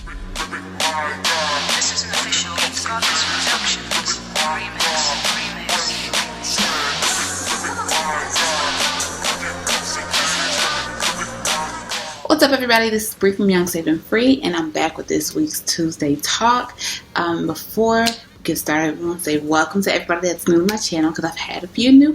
This is an official Goddess Productions remix. What's up, everybody? This is Bree from Young, Saved, and Free, and I'm back with this week's Tuesday Talk. Before we get started, I want to say welcome to everybody that's new to my channel, because I've had a few new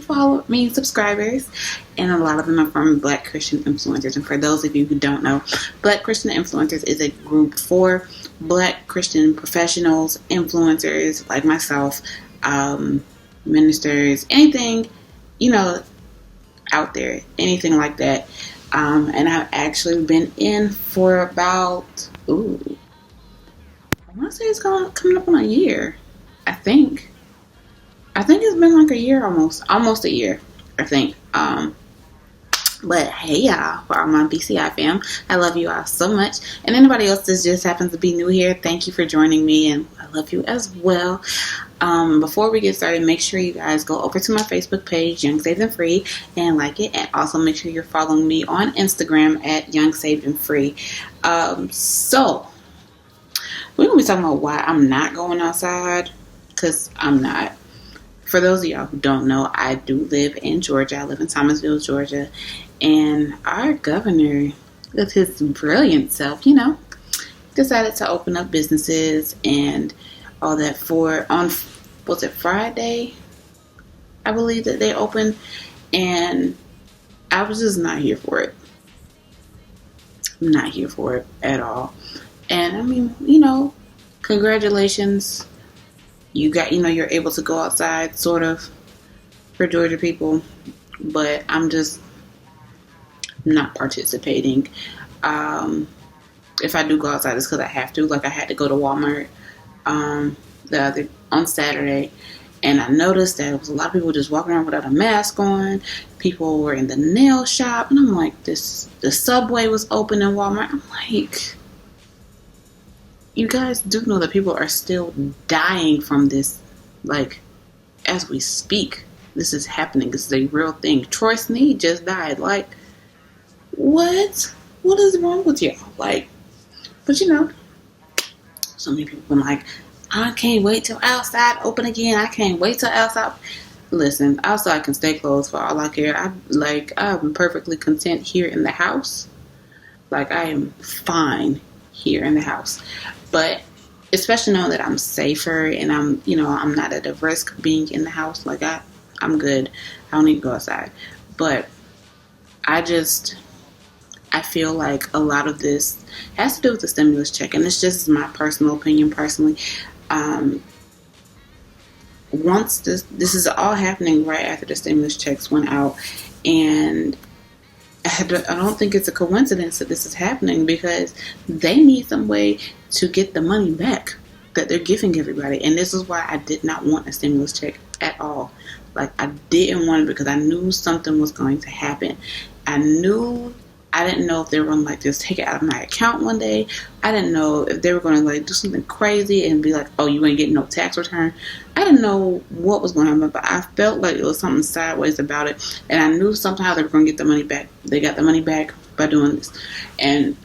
subscribers, and a lot of them are from Black Christian Influencers. And for those of you who don't know, Black Christian Influencers is a group for Black Christian professionals, influencers like myself, ministers, anything, out there, anything like that. And I've actually been in for about, I want to say it's coming up on a year. I think it's been like a year almost a year, I think. But hey, y'all, for all my BCI fam, I love you all so much. And anybody else that just happens to be new here, thank you for joining me, and I love you as well. Before we get started, make sure you guys go over to my Facebook page, Young, Saved, and Free, and like it. And also make sure you're following me on Instagram at Young, Saved, and Free. So, we're going to be talking about why I'm not going outside, because I'm not. For those of y'all who don't know, I do live in Georgia. I live in Thomasville, Georgia. And our governor, with his brilliant self, decided to open up businesses and all that was it Friday? I believe that they opened. And I was just not here for it. I'm not here for it at all. And I mean, congratulations. You got, you're able to go outside, sort of, for Georgia people, but I'm just not participating. If I do go outside, it's because I have to. Like, I had to go to Walmart on Saturday, and I noticed that there was a lot of people just walking around without a mask on. People were in the nail shop, and I'm like, the Subway was open in Walmart. I'm like, you guys do know that people are still dying from this, like, as we speak. This is happening. This is a real thing. Troy Sneed just died. Like, what? What is wrong with y'all? Like, but so many people been like, I can't wait till outside open again. I can't wait till outside. Listen, outside can stay closed for all I care. I'm perfectly content here in the house. Like, I am fine here in the house. But especially knowing that I'm safer and I'm not at a risk being in the house. Like, I'm good. I don't need to go outside. But I feel like a lot of this has to do with the stimulus check. And it's just my personal opinion personally. Once this is all happening right after the stimulus checks went out, and I don't think it's a coincidence that this is happening, because they need some way to get the money back that they're giving everybody. And this is why I did not want a stimulus check at all. Like, I didn't want it because I knew something was going to happen. I didn't know if they were going to, like, just take it out of my account one day. I didn't know if they were going to, like, do something crazy and be like, oh, you ain't getting no tax return. I didn't know what was going to happen, but I felt like it was something sideways about it. And I knew somehow they were going to get the money back. They got the money back by doing this. And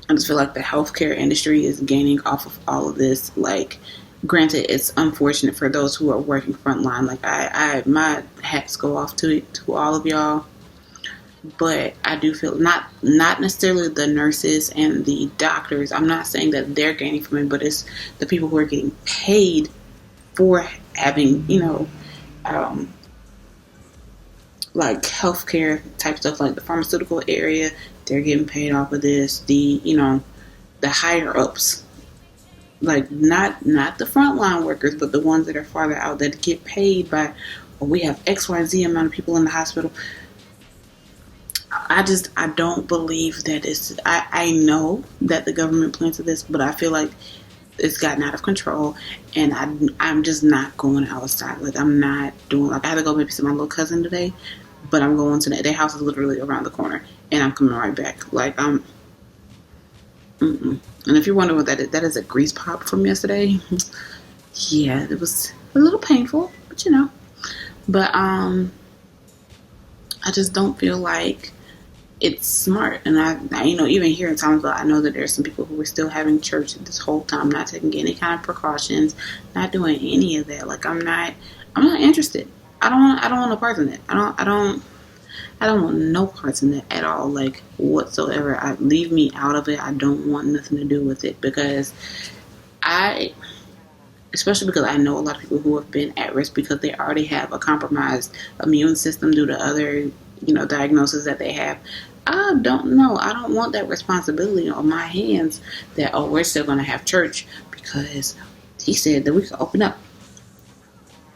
I just feel like the healthcare industry is gaining off of all of this. Like, granted, it's unfortunate for those who are working frontline. Like, my hats go off to all of y'all. But I do feel not necessarily the nurses and the doctors. I'm not saying that they're gaining from it, but it's the people who are getting paid for having, like, healthcare type stuff, like the pharmaceutical area. They're getting paid off of this. The higher ups, like, not the frontline workers, but the ones that are farther out that get paid by, well, we have XYZ amount of people in the hospital. I don't believe that I know that the government plans for this, but I feel like it's gotten out of control, and I'm just not going outside. Like, I'm not doing, like, I had to go babysit my little cousin today, but I'm going to their house is literally around the corner, and I'm coming right back. Like, And if you're wondering what that is a grease pop from yesterday. Yeah, it was a little painful, but But I just don't feel like it's smart. And I even here in Thomasville, I know that there's some people who were still having church this whole time, not taking any kind of precautions, not doing any of that. Like, I'm not interested. I don't want no parts in it. I don't want no parts in it at all, like, whatsoever. Leave me out of it. I don't want nothing to do with it, because especially because I know a lot of people who have been at risk because they already have a compromised immune system due to other, diagnoses that they have. I don't know. I don't want that responsibility on my hands that, oh, we're still going to have church because he said that we could open up.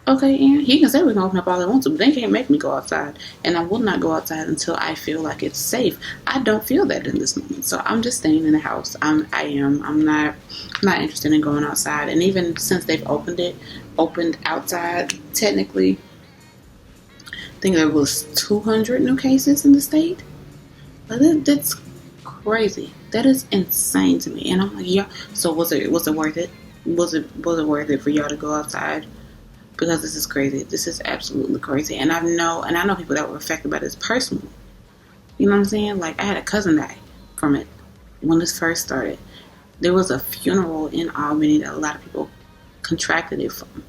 Okay, and he can say we can open up all he wants to, but they can't make me go outside. And I will not go outside until I feel like it's safe. I don't feel that in this moment. So I'm just staying in the house. I'm not interested in going outside. And even since they've opened outside, technically, I think there was 200 new cases in the state. But that's crazy. That is insane to me. And I'm like, yeah. So was it worth it? Was it worth it for y'all to go outside? Because this is crazy. This is absolutely crazy. And I know people that were affected by this personally. You know what I'm saying? Like, I had a cousin die from it when this first started. There was a funeral in Albany that a lot of people contracted it from.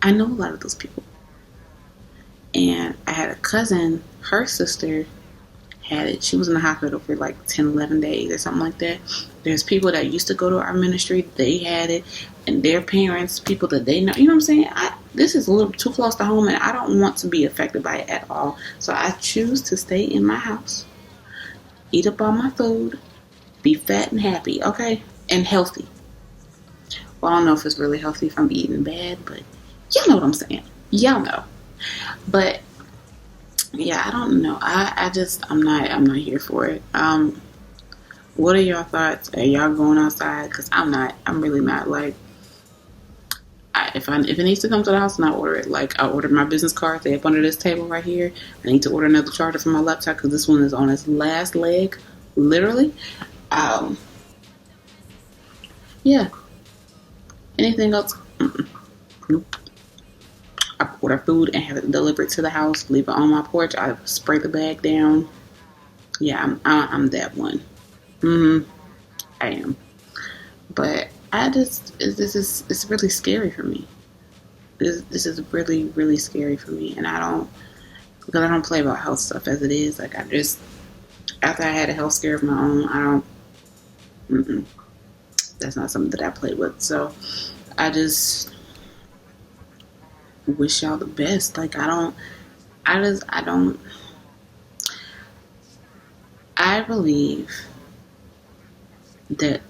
I know a lot of those people. And I had a cousin, her sister had it. She was in the hospital for like 10, 11 days or something like that. There's people that used to go to our ministry, they had it, and their parents, people that they know. You know what I'm saying? This is a little too close to home, and I don't want to be affected by it at all. So I choose to stay in my house, eat up all my food, be fat and happy, okay? And healthy. Well, I don't know if it's really healthy if I'm eating bad, but y'all know what I'm saying. Y'all know. But yeah, I don't know. I'm not here for it. What are y'all thoughts? Are y'all going outside? Because I'm not. I'm really not. Like, if it needs to come to the house, and I order it. Like, I ordered my business card. They up under this table right here. I need to order another charger for my laptop because this one is on its last leg, literally. Yeah. Anything else? Nope. I order food and have it delivered to the house. Leave it on my porch. I spray the bag down. Yeah, I'm that one. I am. But it's really scary for me. This is really, really scary for me. And because I don't play about health stuff as it is. Like, after I had a health scare of my own, that's not something that I play with. So I just wish y'all the best. Like, I believe that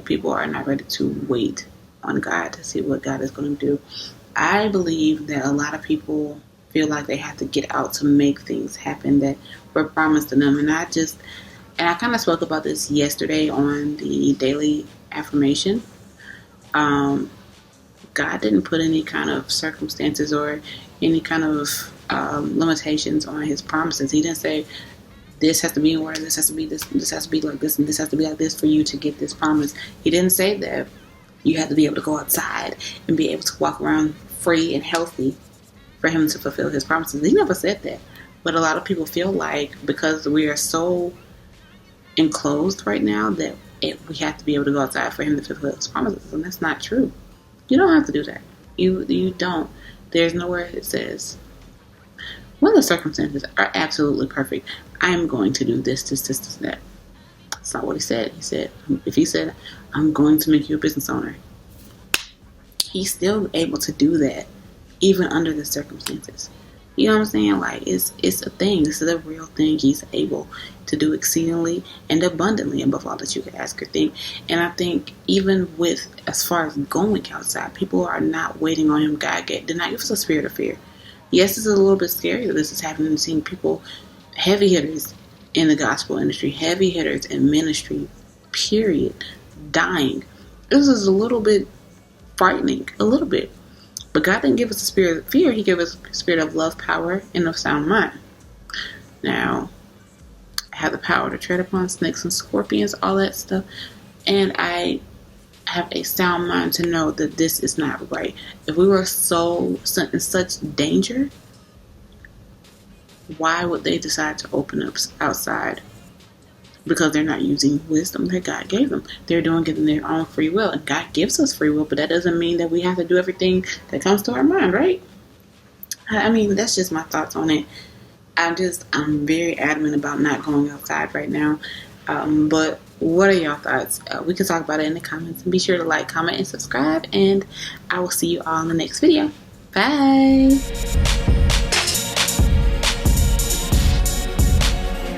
people are not ready to wait on God to see what God is going to do. I believe that a lot of people feel like they have to get out to make things happen that were promised to them. And I kind of spoke about this yesterday on the daily affirmation. God didn't put any kind of circumstances or any kind of limitations on his promises. He didn't say, this has to be in order, this has to be this has to be like this, and this has to be like this for you to get this promise. He didn't say that you have to be able to go outside and be able to walk around free and healthy for him to fulfill his promises. He never said that. But a lot of people feel like because we are so enclosed right now that we have to be able to go outside for him to fulfill his promises. And that's not true. You don't have to do that. You don't. There's nowhere it says, when the circumstances are absolutely perfect, I am going to do this, that. That's not what he said. If he said, I'm going to make you a business owner, he's still able to do that, even under the circumstances. You know what I'm saying? Like, it's a thing. This is a real thing. He's able to do exceedingly and abundantly above all that you could ask or think. And I think even with, as far as going outside, people are not waiting on him. God did not give us a spirit of fear. Yes, it's a little bit scary that this is happening, seeing people, heavy hitters in the gospel industry, heavy hitters in ministry, period, dying. This is a little bit frightening, a little bit. But God didn't give us a spirit of fear. He gave us a spirit of love, power, and of sound mind. Now, I have the power to tread upon snakes and scorpions, all that stuff. And I have a sound mind to know that this is not right. If we were in such danger, Why would they decide to open up outside? Because they're not using wisdom that God gave them. They're doing it in their own free will. And God gives us free will, but that doesn't mean that we have to do everything that comes to our mind, right? I mean, that's just my thoughts on it. I'm very adamant about not going outside right now. But what are y'all thoughts? We can talk about it in the comments. And be sure to like, comment, and subscribe. And I will see you all in the next video. Bye.